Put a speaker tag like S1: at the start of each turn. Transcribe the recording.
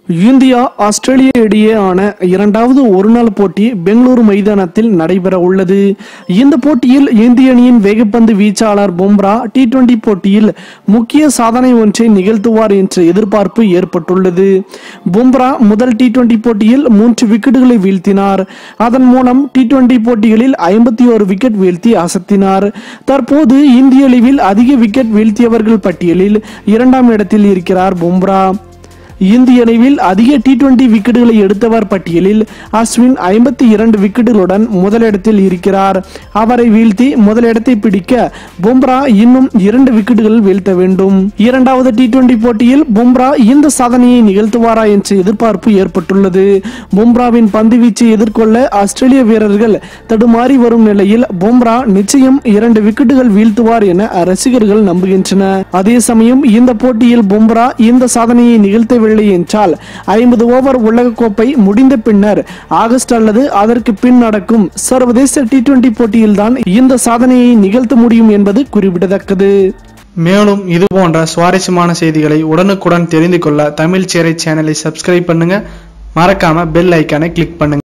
S1: India Australia இடையேயான இரண்டாவது ஒருநாள் போட்டி பெங்களூரு மைதானத்தில் நடைபெற உள்ளது. இந்த போட்டியில் இந்திய அணியின் வேகப்பந்து வீச்சாளர் பும்ரா T20 போட்டியில் முக்கிய சாதனை ஒன்றை நிகழ்த்துவார் என்ற எதிர்பார்ப்பு ஏற்பட்டுள்ளது. பும்ரா முதல் T20 போட்டியில் 3 விக்கெட்டுகளை வீழ்த்தினார். அதன் மூலம் T20 போட்டிகளில் 51 விக்கெட் வீழ்த்தி அசத்தினார். தற்போது இந்திய அணியில் அதிக விக்கெட் வீழ்த்தியவர்கள் பட்டியலில் 2ஆம் இடத்தில் இருக்கிறார் பும்ரா. இந்திய அணியில் அதிக T20 விக்கெட்டுகளை எடுத்தவர் பட்டியலில் அஸ்வின் 52 விக்கெட்டுகளுடன் முதலிடத்தில் இருக்கிறார். அவரை வீழ்த்தி முதலிடத்தை பிடிக்க பும்ரா இன்னும் 2 விக்கெட்டுகள் வீழ்த்த வேண்டும். இரண்டாவது T20 போட்டியில் பும்ரா இந்த சாதனையை நிகழ்த்துவாரா என்ற எதிர்பார்ப்பு ஏற்பட்டுள்ளது. பும்ராவின் பந்து வீச்சை எதிர்கொள்ள ஆஸ்திரேலிய வீரர்கள் தடுமாறி வரும் நிலையில் பும்ரா நிச்சயம் 2 விக்கெட்டுகள் வீழ்த்துவார் என ரசிகர்கள் நம்புகின்றனர். அதே சமயம் இந்த போட்டியில் பும்ரா இந்த சாதனையை நிகழ்த்த என்றால் 50 ஓவர் உலகக்கோப்பை முடிந்த பின்னர் ஆகஸ்ட் அல்லது அதற்கு பின் நடக்கும் சர்வதேச T20 போட்டியில்தான் இந்த சாதனையை நிகழ்த்த முடியும் என்பது குறிப்பிடத்தக்கது.
S2: மேலும் இது போன்ற சுவாரஸ்யமான செய்திகளை உடனுக்குடன் தெரிந்து கொள்ள தமிழ் சேரை சேனலை சப்ஸ்கிரைப் பண்ணுங்க. மறக்காம பெல் ஐக்கானை கிளிக் பண்ணுங்க.